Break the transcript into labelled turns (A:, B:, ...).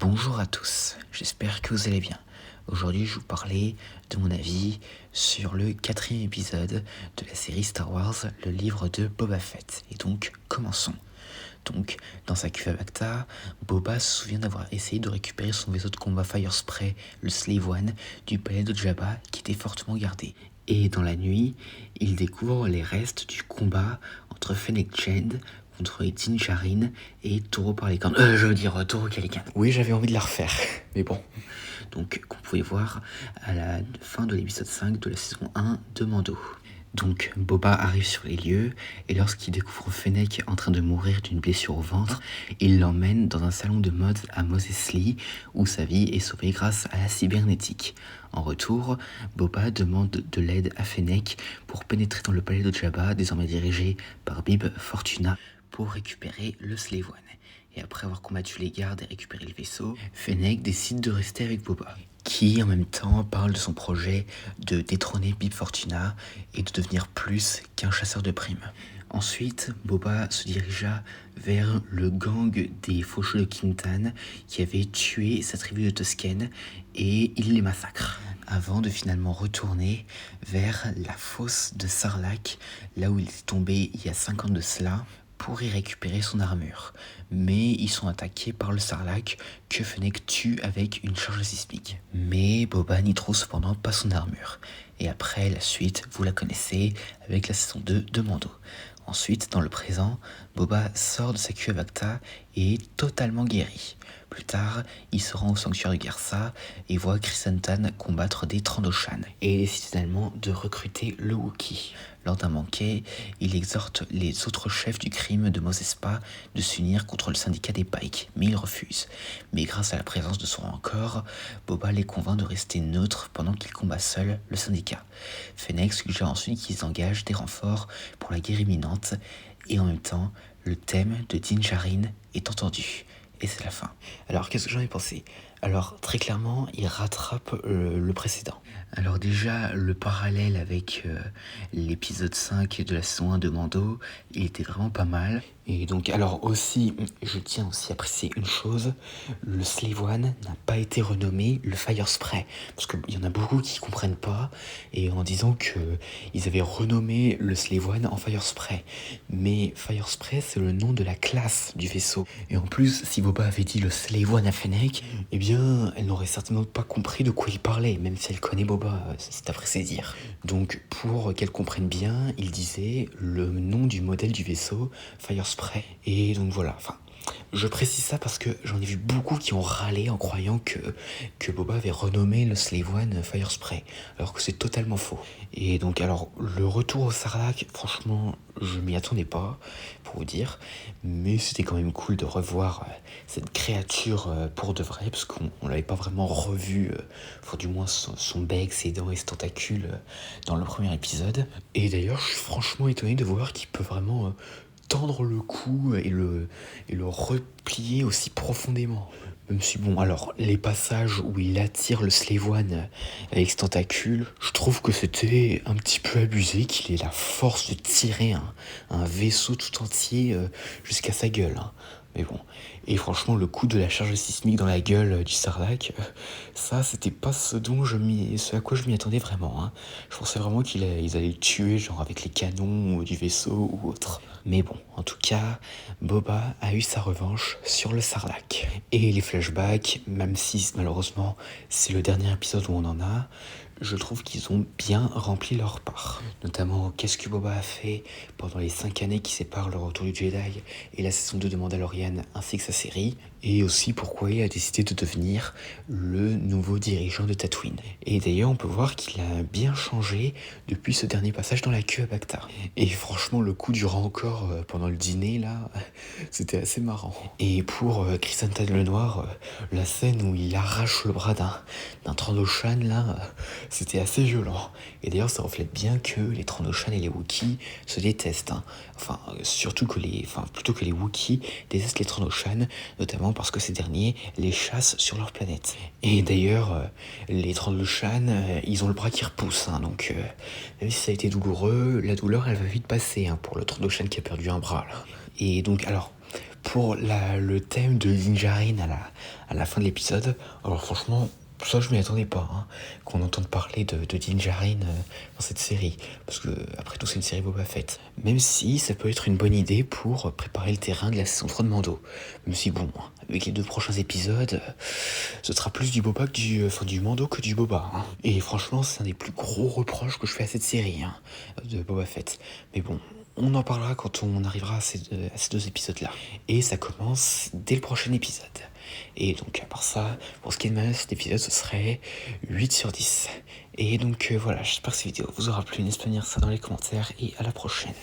A: Bonjour à tous, j'espère que vous allez bien. Aujourd'hui, je vais vous parler de mon avis sur le 4e épisode de la série Star Wars, le livre de Boba Fett. Et donc, commençons. Donc, dans sa cuve à Bacta, Boba se souvient d'avoir essayé de récupérer son vaisseau de combat Firespray, le Slave One, du palais de Jabba, qui était fortement gardé. Et dans la nuit, il découvre les restes du combat entre Fennec Shand contre Din Djarin et Toro par les cornes. Toro Calican. Oui, j'avais envie de la refaire, mais bon. Donc, qu'on pouvait voir à la fin de l'épisode 5 de la saison 1 de Mando. Donc, Boba arrive sur les lieux, et lorsqu'il découvre Fennec en train de mourir d'une blessure au ventre, il l'emmène dans un salon de mode à Mos Eisley, où sa vie est sauvée grâce à la cybernétique. En retour, Boba demande de l'aide à Fennec pour pénétrer dans le palais de Jabba, désormais dirigé par Bib Fortuna, pour récupérer le Slave One. Et après avoir combattu les gardes et récupéré le vaisseau, Fennec décide de rester avec Boba, qui en même temps parle de son projet de détrôner Bib Fortuna et de devenir plus qu'un chasseur de primes. Ensuite, Boba se dirigea vers le gang des faucheux de Kintan qui avait tué sa tribu de Tusken et il les massacre, avant de finalement retourner vers la fosse de Sarlacc, là où il est tombé il y a 5 ans de cela, pour y récupérer son armure. Mais ils sont attaqués par le Sarlacc que Fennec tue avec une charge sismique. Mais Boba n'y trouve cependant pas son armure. Et après, la suite, vous la connaissez avec la saison 2 de Mando. Ensuite, dans le présent, Boba sort de sa cuve à Bacta et est totalement guéri. Plus tard, il se rend au sanctuaire de Garsa et voit Chrysantan combattre des Trandoshan et décide finalement de recruter le Wookiee. Lors d'un banquet, il exhorte les autres chefs du crime de Mos Espa de s'unir contre le syndicat des Pykes, mais ils refusent. Mais grâce à la présence de son rancor, Boba les convainc de rester neutres pendant qu'il combat seul le syndicat. Fennec suggère ensuite qu'ils engagent des renforts pour la guerre imminente, et en même temps, le thème de Din Djarin est entendu. Et c'est la fin. Alors, qu'est-ce que j'en ai pensé ? Alors, très clairement, il rattrape le précédent. Alors déjà, le parallèle avec l'épisode 5 de la saison 1 de Mando, il était vraiment pas mal. Et donc, alors aussi, je tiens aussi à préciser une chose, le Slave One n'a pas été renommé le Firespray. Parce qu'il y en a beaucoup qui comprennent pas, et en disant qu'ils avaient renommé le Slave One en Firespray. Mais Firespray, c'est le nom de la classe du vaisseau. Et en plus, si Boba avait dit le Slave One à Fennec, eh bien, elle n'aurait certainement pas compris de quoi il parlait, même si elle connaît Boba, c'est après ses dires. Donc, pour qu'elle comprenne bien, il disait le nom du modèle du vaisseau, Firespray. Et donc voilà, enfin, je précise ça parce que j'en ai vu beaucoup qui ont râlé en croyant que Boba avait renommé le Slave One Firespray, alors que c'est totalement faux. Et donc, alors, le retour au Sarlacc, franchement, je m'y attendais pas, pour vous dire, mais c'était quand même cool de revoir cette créature pour de vrai, parce qu'on l'avait pas vraiment revu, enfin, du moins son bec, ses dents et ses tentacules dans le premier épisode. Et d'ailleurs, je suis franchement étonné de voir qu'il peut vraiment tendre le cou et le replier aussi profondément. Même si bon, alors les passages où il attire le Slave One avec ses tentacules, je trouve que c'était un petit peu abusé, qu'il ait la force de tirer un vaisseau tout entier jusqu'à sa gueule. Hein. Mais bon, et franchement le coup de la charge sismique dans la gueule du Sarlacc, ça c'était pas ce à quoi je m'y attendais vraiment. Hein. Je pensais vraiment qu'ils allaient le tuer genre avec les canons du vaisseau ou autre. Mais bon, en tout cas, Boba a eu sa revanche sur le Sarlacc. Et les flashbacks, même si malheureusement c'est le dernier épisode où on en a, je trouve qu'ils ont bien rempli leur part. Notamment, qu'est-ce que Boba a fait pendant les 5 années qui séparent le retour du Jedi et la saison 2 de Mandalorian ainsi que sa série, et aussi pourquoi il a décidé de devenir le nouveau dirigeant de Tatooine. Et d'ailleurs, on peut voir qu'il a bien changé depuis ce dernier passage dans la queue à Bacta. Et franchement, le coup du rancor pendant le dîner, là, c'était assez marrant. Et pour Chrysantan le Noir, la scène où il arrache le bras d'un Trandoshan, là, c'était assez violent. Et d'ailleurs, ça reflète bien que les Trandoshan et les Wookiees se détestent. Hein. Enfin, plutôt que les Wookiees détestent les Trandoshan, notamment parce que ces derniers les chassent sur leur planète. Et d'ailleurs, les Trandoshan, ils ont le bras qui repousse. Hein, donc, même si ça a été douloureux, la douleur, elle va vite passer hein, pour le Trandoshan qui a perdu un bras. Là. Et donc, alors, pour le thème de Din Djarin à la fin de l'épisode, alors franchement, ça je m'y attendais pas, hein, qu'on entende parler de Din Djarin dans cette série, parce que après tout c'est une série Boba Fett. Même si ça peut être une bonne idée pour préparer le terrain de la saison 3 de Mando. Même si bon, avec les 2 prochains épisodes, ce sera plus du Boba que du Mando que du Boba. Hein. Et franchement c'est un des plus gros reproches que je fais à cette série, hein, de Boba Fett. Mais bon, on en parlera quand on arrivera à ces 2 épisodes-là. Et ça commence dès le prochain épisode. Et donc, à part ça, pour ce qui est de ma note, cet épisode, ce serait 8 sur 10. Et donc, voilà, j'espère que cette vidéo vous aura plu. N'hésitez pas à me dire ça dans les commentaires et à la prochaine.